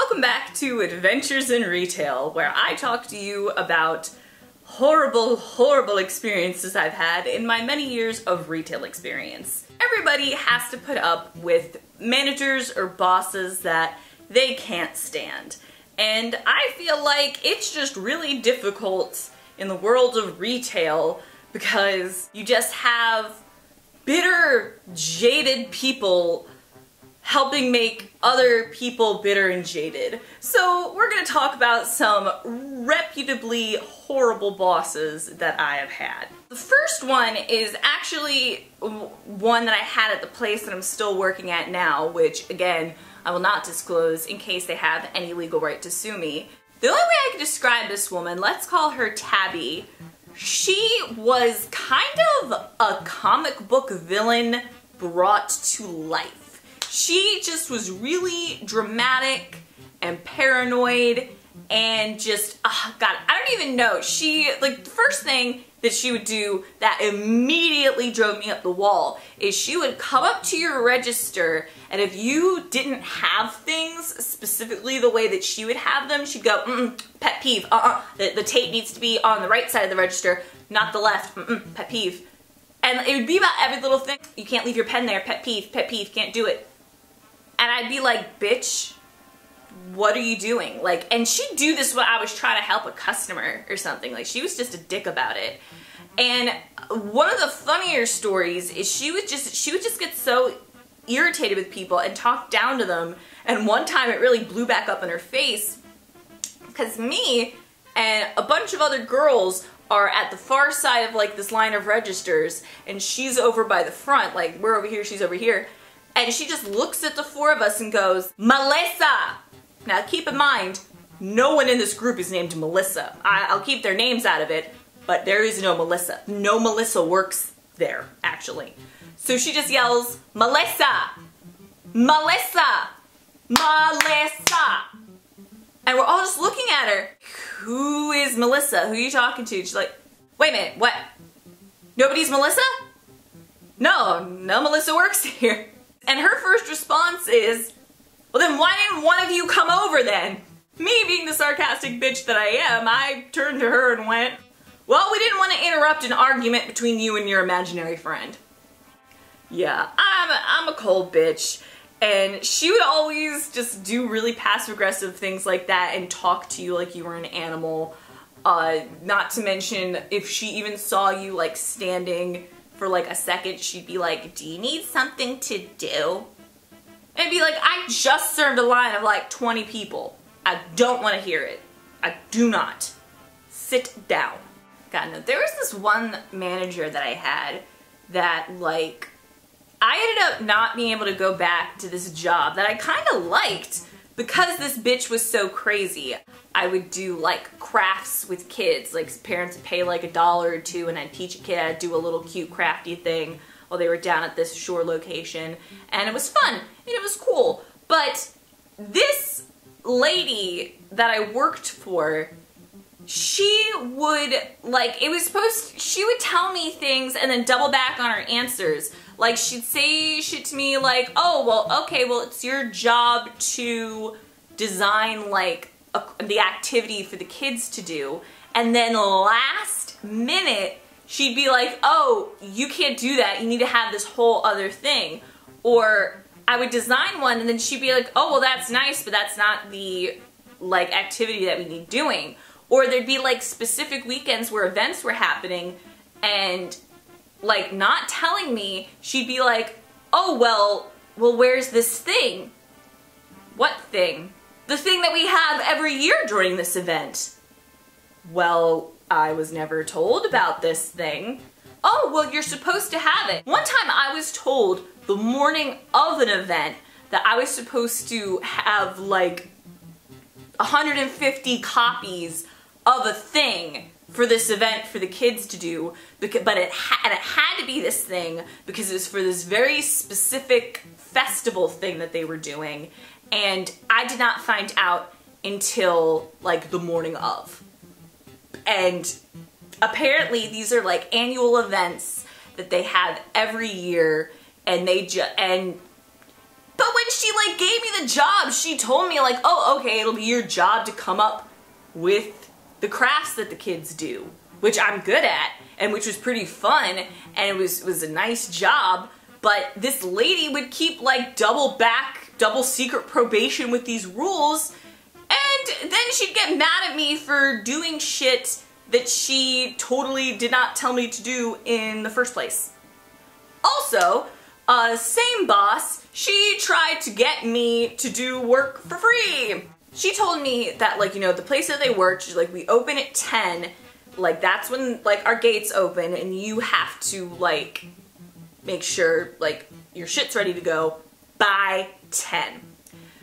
Welcome back to Adventures in Retail, where I talk to you about horrible experiences I've had in my many years of retail experience. Everybody has to put up with managers or bosses that they can't stand. And I feel like it's just really difficult in the world of retail because you just have bitter, jaded people helping make other people bitter and jaded. So we're going to talk about some reputably horrible bosses that I have had. The first one is actually one that I had at the place that I'm still working at now, which again, I will not disclose in case they have any legal right to sue me. The only way I can describe this woman, let's call her Tabby. She was kind of a comic book villain brought to life. She just was really dramatic and paranoid and just, oh God, I don't even know. She, like, the first thing that she would do that immediately drove me up the wall is she would come up to your register, and if you didn't have things specifically the way that she would have them, she'd go, pet peeve, the tape needs to be on the right side of the register, not the left, pet peeve. And it would be about every little thing. You can't leave your pen there, pet peeve, can't do it. And I'd be like, bitch, what are you doing? Like, and she'd do this when I was trying to help a customer or something. Like, she was just a dick about it. And one of the funnier stories is she would just get so irritated with people and talk down to them. And one time it really blew back up in her face because me and a bunch of other girls are at the far side of like this line of registers, and she's over by the front. Like, we're over here, she's over here. And she just looks at the four of us and goes, Melissa! Now keep in mind, no one in this group is named Melissa. I'll keep their names out of it, but there is no Melissa. No Melissa works there, actually. So she just yells, Melissa! Melissa! Melissa! And we're all just looking at her. Who is Melissa? Who are you talking to? She's like, wait a minute, what? Nobody's Melissa? No Melissa works here. And her first response is, well then why didn't one of you come over then? Me being the sarcastic bitch that I am, I turned to her and went, well, we didn't want to interrupt an argument between you and your imaginary friend. Yeah, I'm a cold bitch. And she would always just do really passive-aggressive things like that and talk to you like you were an animal. Not to mention, if she even saw you like standing for like a second, she'd be like, do you need something to do? And be like, I just served a line of like 20 people. I don't want to hear it. I do not. Sit down. God, no, there was this one manager that I had that like, I ended up not being able to go back to this job that I kind of liked because this bitch was so crazy. I would do like crafts with kids, like parents would pay like $1 or $2 and I'd teach a kid how to do a little cute crafty thing while they were down at this shore location, and it was fun and it was cool. But this lady that I worked for, she would like, she would tell me things and then double back on her answers. Like, she'd say shit to me like, oh, well, okay, well, it's your job to design, like, the activity for the kids to do. And then last minute, she'd be like, oh, you can't do that. You need to have this whole other thing. Or I would design one, and then she'd be like, oh, well, that's nice, but that's not the, like, activity that we need doing. Or there'd be, like, specific weekends where events were happening, and like not telling me, she'd be like, oh, well, where's this thing? What thing? The thing that we have every year during this event. Well, I was never told about this thing. Oh, well, you're supposed to have it. One time I was told the morning of an event that I was supposed to have like 150 copies of a thing for this event for the kids to do, but it had to be this thing because it was for this very specific festival thing that they were doing, and I did not find out until like the morning of. And apparently these are like annual events that they have every year, and But when she like gave me the job, she told me like, oh, okay, it'll be your job to come up with the crafts that the kids do, which I'm good at, and which was pretty fun, and it was a nice job. But this lady would keep like double secret probation with these rules, and then she'd get mad at me for doing shit that she totally did not tell me to do in the first place. Also, same boss, she tried to get me to do work for free. She told me that, like, you know, the place that they work, she's like, we open at 10, like, that's when, like, our gates open, and you have to, like, make sure, like, your shit's ready to go by 10.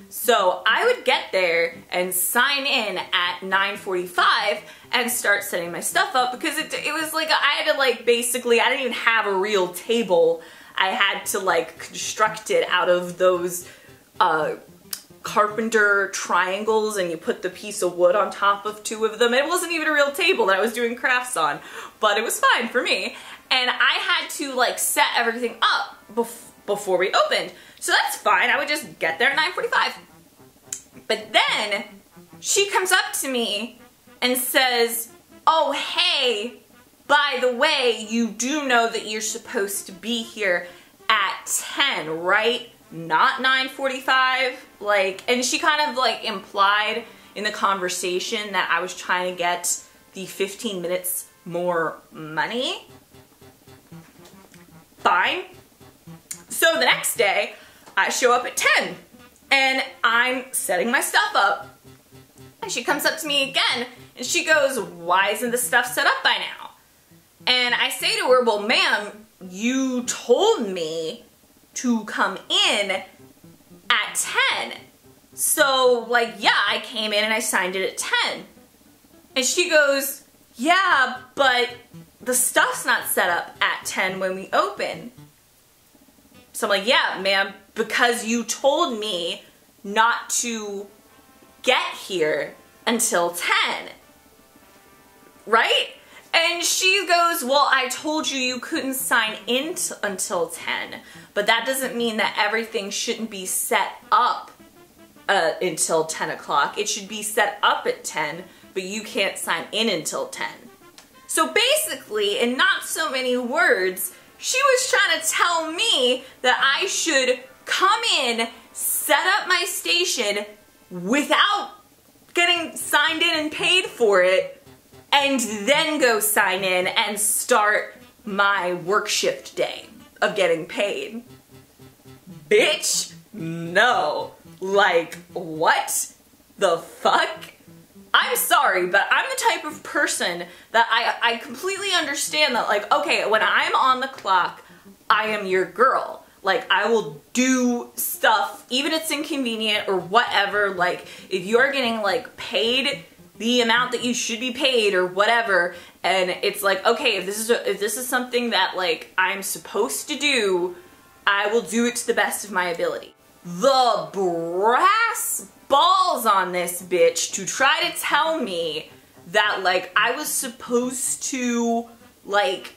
So I would get there and sign in at 9:45 and start setting my stuff up, because it was like, I had to, like, basically, I didn't even have a real table. I had to, like, construct it out of those, carpenter triangles, and you put the piece of wood on top of two of them. It wasn't even a real table that I was doing crafts on, but it was fine for me. And I had to like set everything up before we opened. So that's fine, I would just get there at 9:45. But then she comes up to me and says, oh hey, by the way, you do know that you're supposed to be here at 10, right? Not 9:45, like, and she kind of like implied in the conversation that I was trying to get the 15 minutes more money. Fine. So the next day, I show up at 10, and I'm setting my stuff up, and she comes up to me again, and she goes, why isn't this stuff set up by now? And I say to her, well, ma'am, you told me to come in at 10. So, like, yeah, I came in and I signed it at 10. And she goes, yeah, but the stuff's not set up at 10 when we open. So I'm like, yeah, ma'am, because you told me not to get here until 10. Right? And she goes, well, I told you you couldn't sign in until 10, but that doesn't mean that everything shouldn't be set up until 10 o'clock. It should be set up at 10, but you can't sign in until 10. So basically, in not so many words, she was trying to tell me that I should come in, set up my station without getting signed in and paid for it, and then go sign in and start my work shift day of getting paid. Bitch, no. Like, what the fuck? I'm sorry, but I'm the type of person that I completely understand that, like, okay, when I'm on the clock, I am your girl. Like, I will do stuff, even if it's inconvenient or whatever. Like, if you're getting, like, paid the amount that you should be paid or whatever, and it's like, okay, if this is something that, like, I'm supposed to do, I will do it to the best of my ability. The brass balls on this bitch to try to tell me that, like, I was supposed to, like,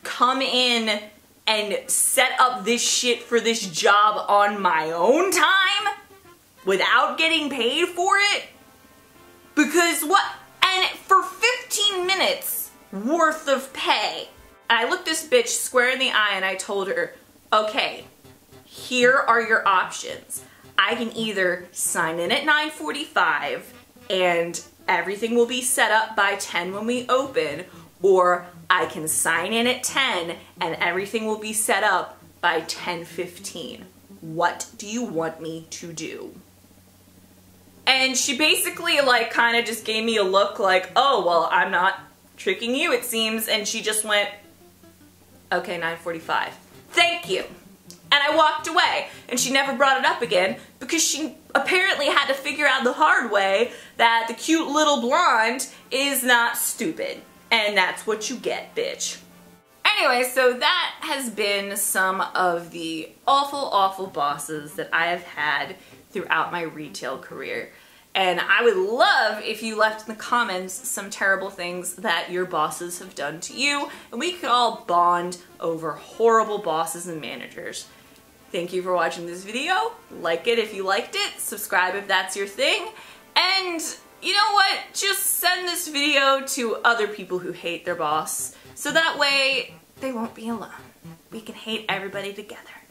come in and set up this shit for this job on my own time without getting paid for it. Because what? And for 15 minutes worth of pay. And I looked this bitch square in the eye and I told her, okay, here are your options. I can either sign in at 9:45 and everything will be set up by 10 when we open, or I can sign in at 10 and everything will be set up by 10:15. What do you want me to do? And she basically, like, kind of just gave me a look like, oh, well, I'm not tricking you, it seems. And she just went, okay, 9:45. Thank you. And I walked away. And she never brought it up again because she apparently had to figure out the hard way that the cute little blonde is not stupid. And that's what you get, bitch. Anyway, so that has been some of the awful bosses that I have had throughout my retail career. And I would love if you left in the comments some terrible things that your bosses have done to you, and we could all bond over horrible bosses and managers. Thank you for watching this video. Like it if you liked it, subscribe if that's your thing, and you know what? Just send this video to other people who hate their boss, so that way they won't be alone. We can hate everybody together.